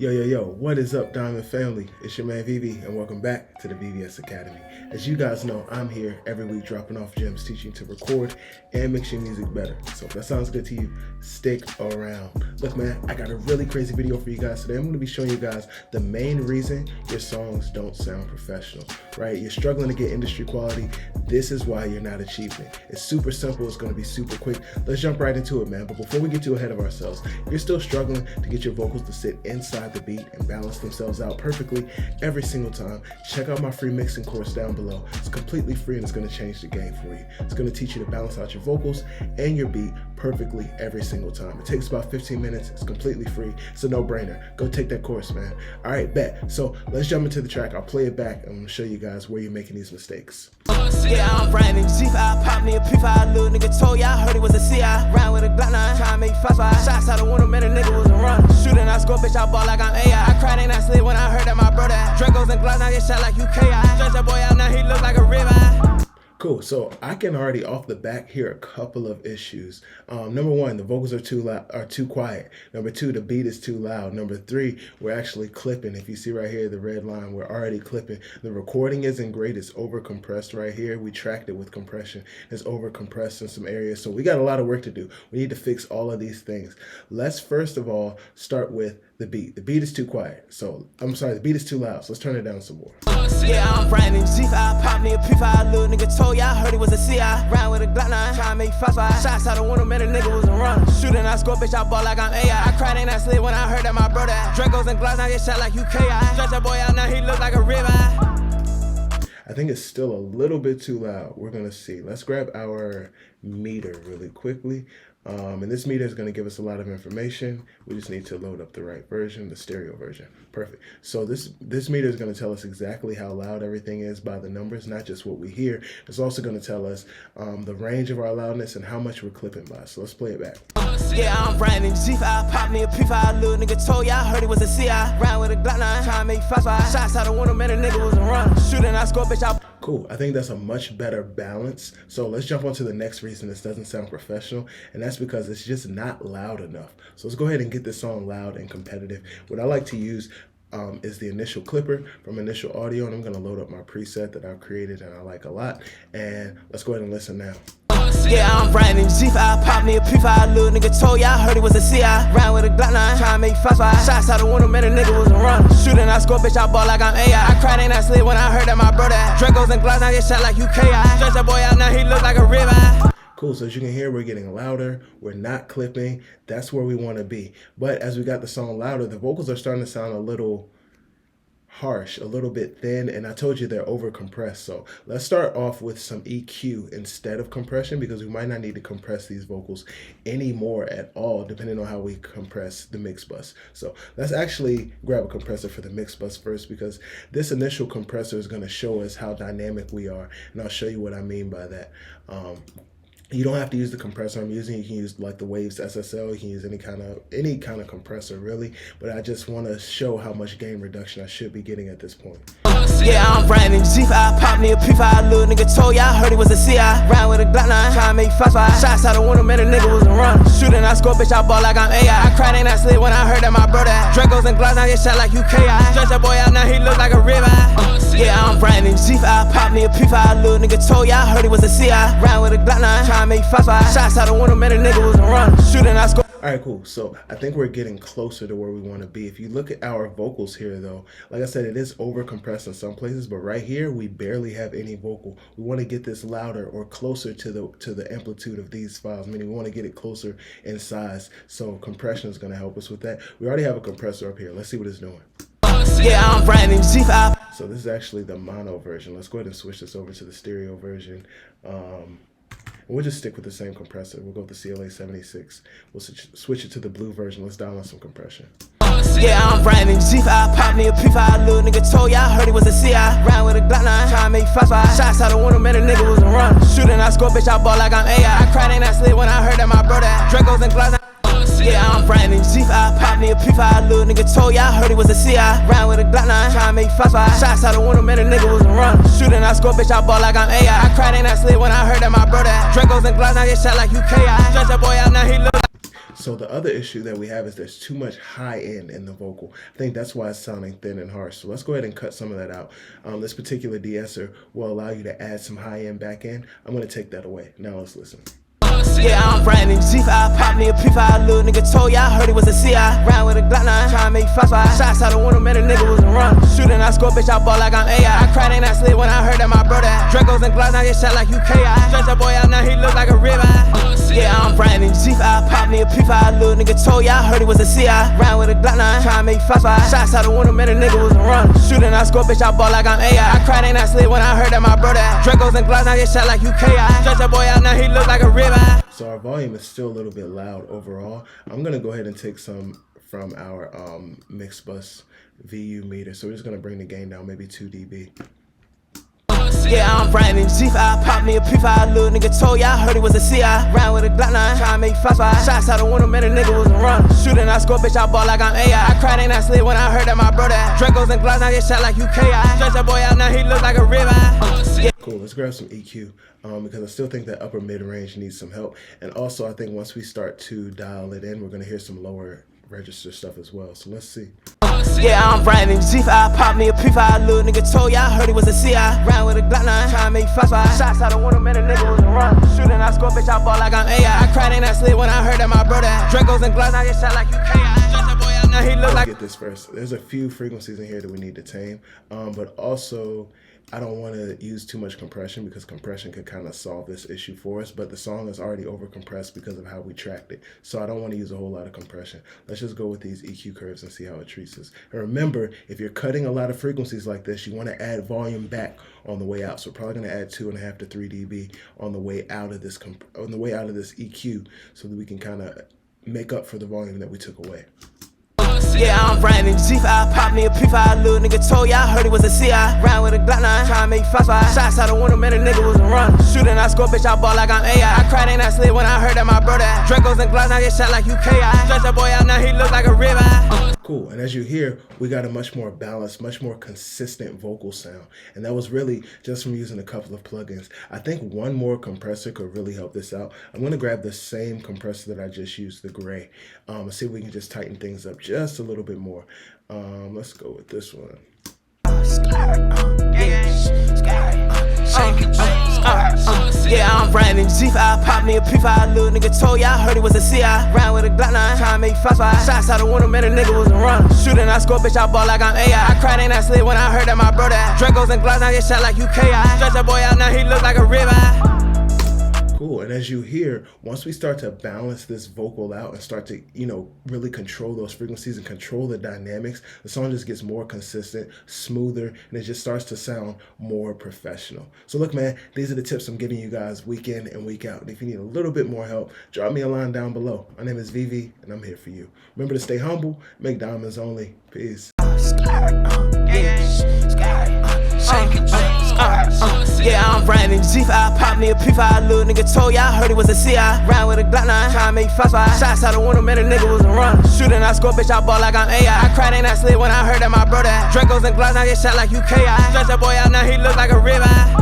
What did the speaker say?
Yo, what is up, Diamond family? It's your man VV, and welcome back to the VVS Academy. As you guys know, I'm here every week dropping off gems, teaching to record and mix your music better. So if that sounds good to you, stick around. Look, man, I got a really crazy video for you guys today. I'm going to be showing you guys the main reason your songs don't sound professional, right? You're struggling to get industry quality. This is why you're not achieving it. It's super simple. It's going to be super quick. Let's jump right into it, man. But before we get too ahead of ourselves, if you're still struggling to get your vocals to sit inside the beat and balance themselves out perfectly every single time, check out my free mixing course down below. It's completely free and it's going to change the game for you. It's going to teach you to balance out your vocals and your beat perfectly every single time. It takes about 15 minutes. It's completely free. It's a no-brainer. Go take that course, man. All right, bet. So let's jump into the track. I'll play it back and I'm going to show you guys where you're making these mistakes. Yeah, I'm Brandon. G5 pop me a P5. Little nigga told ya, I heard he was a CI. Round with a Glock 9, try to make 5-5. Shots out of window, man, a nigga was a run. Shooting, I score, bitch, I ball like I'm AI. I cried and I slid when I heard that my brother Dracos and Glocks, now get shot like UKI. Stretch that boy out, now he look like a ribeye. Cool, so I can already off the back hear a couple of issues. Number one, the vocals are too quiet. Number two, the beat is too loud. Number three, we're actually clipping. If you see right here, the red line, we're already clipping. The recording isn't great, it's over compressed right here. We tracked it with compression. It's over compressed in some areas. So we got a lot of work to do. We need to fix all of these things. Let's first of all start with the beat. The beat is too quiet. So, I'm sorry, the beat is too loud. So let's turn it down some more. Yeah, I'm Brandon. G5 pop me a P5. Little nigga told ya, I heard he was a CI. Round with a Glock 9, try to make 5-5. Shots out of window, man, a nigga was a run. Shooting, I score, bitch, I ball like I'm AI. I cried and I slid when I heard that my brother Dracos and Glocks, now get shot like UKI. Stretch that boy out, now he look like a ribeye. I think it's still a little bit too loud. We're gonna see. Let's grab our meter really quickly. And this meter is going to give us a lot of information. We just need to load up the right version, the stereo version. Perfect. So this meter is going to tell us exactly how loud everything is by the numbers, not just what we hear. It's also going to tell us the range of our loudness and how much we're clipping by. So let's play it back. Yeah, I'm Brandon. G5 pop me a P5. Little nigga told ya, I heard he was a CI. Round with a Glock 9, try to make 5-5. Shots out of window, man, a nigga was a run. Shooting, I score, bitch, I... Cool, I think that's a much better balance. So let's jump on to the next reason this doesn't sound professional, and that's because it's just not loud enough. So let's go ahead and get this song loud and competitive. What I like to use is the initial clipper from Initial Audio, and I'm gonna load up my preset that I've created and I like a lot. And let's go ahead and listen now. Yeah, I'm Brandon. G5 pop me a P5. Little nigga told ya, I heard he was a CI. Round with a Glock 9, try to make 5-5. Shots out of window, man, a nigga was a run. Shooting, I score, bitch, I ball like I'm AI. I cried and I slid when I heard that my brother Dracos and Glocks, now get shot like UKI. Stretch that boy out, now he look like a ribeye. Cool, so as you can hear, we're getting louder, we're not clipping. That's where we want to be. But as we got the song louder, the vocals are starting to sound a little harsh, a little bit thin, and I told you they're over compressed. So let's start off with some EQ instead of compression, because we might not need to compress these vocals anymore at all, depending on how we compress the mix bus. So let's actually grab a compressor for the mix bus first, because this initial compressor is going to show us how dynamic we are, and I'll show you what I mean by that. You don't have to use the compressor I'm using. You can use like the Waves SSL. You can use any kind of compressor really. But I just want to show how much gain reduction I should be getting at this point. Yeah, I'm Brandon. G5 pop me a P5. Little nigga told ya, I heard he was a CI. Round with a Glock 9, try to make 5-5. Shots out of window, man, a nigga was a run. Shooting, I score, bitch, I ball like I'm AI. I cried and I slid when I heard that my brother Dracos and Glocks, now get shot like UKI. Stretch that boy out, now he look like a ribeye. Yeah, I'm Brandon. G5 pop me a P5. Little nigga told ya, I heard he was a CI. Round with a Glock 9, try to make 5-5. Shots out of window, man, a nigga was a run. Shooting, I score. All right, cool. So I think we're getting closer to where we want to be. If you look at our vocals here, though, like I said, it is over compressed in some places, but right here we barely have any vocal. We want to get this louder or closer to the amplitude of these files, meaning we want to get it closer in size. So compression is going to help us with that. We already have a compressor up here. Let's see what it's doing. Yeah, I'm Brandon. G5. So this is actually the mono version. Let's go ahead and switch this over to the stereo version. We'll just stick with the same compressor. We'll go with the CLA 76. We'll switch it to the blue version. Let's dial in some compression. Yeah, I'm Brandon. G5 pop me a P5. Little nigga told ya, I heard he was a CI. Round with a Glock 9, try to make 5-5. Shots out of window, man, a nigga was a run. Shooting, I score, bitch, I ball like I'm AI. I cried and I slid when I heard that my brother Dracos and Glocks. Yeah, I'm Brandon. G5 pop me a P5. Little nigga told ya, I heard he was a CI. Round with a Glock 9, try to make 5-5. Shots out of window, man, a nigga was a run. Shooting, I score, bitch, I ball like I'm AI. I cried and I slid when I heard that my brother Dracos and Glocks, now get shot like UKI. Stretch that boy out, now he look. So the other issue that we have is there's too much high end in the vocal. I think that's why it's sounding thin and harsh. So let's go ahead and cut some of that out. This particular de-esser will allow you to add some high end back end. I'm going to take that away. Now let's listen. Yeah, I'm riding G5, pop me a P5, little nigga told ya, I heard he was a CI. Round with a Glock 9, tryna make 5-5. Shots out the window, man, a nigga was a run. Shooting, I score, bitch, I ball like I'm AI. I cried and I slid when I heard that my brother Dracos and Glocks, now get shot like UKI. Stretch that boy out, now he look like a ribeye. Yeah, I'm riding G5, pop me a P5, little nigga told ya, I heard he was a CI. Round with a Glock 9, tryna make 5-5. Shots out the window, man, a nigga was a run. Shooting, I score, bitch, I ball like I'm AI. I cried and I slid when I heard that my brother Dracos and Glocks, now get shot like UKI. Stretch that boy out, now he look like a ribeye. So our volume is still a little bit loud overall. I'm gonna go ahead and take some from our mix bus VU meter. So we're just gonna bring the gain down maybe 2 dB. Yeah, I'm riding G5, pop me a P5, little nigga told ya, I heard he was a CI. Round with a Glock 9, tryna make 5-5. Shots out the window, man, a nigga was a run. Shooting, I score, bitch, I ball like I'm AI. I cried and I slid when I heard that my brother Dracos and Glocks, now get shot like UKI. Stretch that boy out, now he look like a ribeye. Cool, let's grab some EQ because I still think that upper mid-range needs some help. And also I think once we start to dial it in, we're gonna hear some lower register stuff as well. So let's see. Yeah, I'm riding G5, pop me a P5, little nigga told ya, I heard he was a CI. Round with a Glock 9, tryna make 5-5. Shots out the window, man, a nigga was a run. Shooting, I score, bitch, I ball like I'm AI. I cried and I slid when I heard that my brother Dracos and Glocks, now get shot like UKI. Stretch that boy out, now he look like. Get this first. There's a few frequencies in here that we need to tame, but also I don't want to use too much compression because compression could kind of solve this issue for us, but the song is already over compressed because of how we tracked it. So I don't want to use a whole lot of compression. Let's just go with these EQ curves and see how it treats us. And remember, if you're cutting a lot of frequencies like this, you want to add volume back on the way out. So we're probably going to add 2.5 to 3 dB on the way out of this EQ so that we can kind of make up for the volume that we took away. Yeah, I'm riding G5, pop me a P5, little nigga told ya, I heard he was a CI. Round with a Glock 9, tryna make 5-5. Shots out the window, man, a nigga was a run. Shooting, I score, bitch, I ball like I'm AI. I cried and I slid when I heard that my brother Dracos and Glocks, now get shot like UKI. Stretch that boy out, now he look like a ribeye. Cool, and as you hear, we got a much more balanced, much more consistent vocal sound. And that was really just from using a couple of plugins. I think one more compressor could really help this out. I'm gonna grab the same compressor that I just used, the gray. Let's see if we can just tighten things up just a little bit more. Let's go with this one. Yeah, I'm riding G5, pop me a P5, little nigga told ya, I heard he was a CI. Round with a Glock 9, tryna make 5-5. Shots out the window, man, a nigga was a run. Shooting, I score, bitch, I ball like I'm AI. I cried and I slid when I heard that my brother Dracos and Glocks, now get shot like UKI. Stretch that boy out, now he look like a ribeye. Cool, and as you hear, once we start to balance this vocal out and start to, really control those frequencies and control the dynamics, the song just gets more consistent, smoother, and it just starts to sound more professional. So look, man, these are the tips I'm giving you guys week in and week out. And if you need a little bit more help, drop me a line down below. My name is VV, and I'm here for you. Remember to stay humble, make diamonds only. Peace. Yeah, I'm riding G5, pop me a P5, little nigga told ya, I heard he was a CI. Round with a Glock 9, tryna make 5-5. Shots out the window, man, a nigga was a run. Shooting, I score, bitch, I ball like I'm AI. I cried and I slid when I heard that my brother Dracos and Glocks, now get shot like UKI. Stretch that boy out, now he look like a ribeye.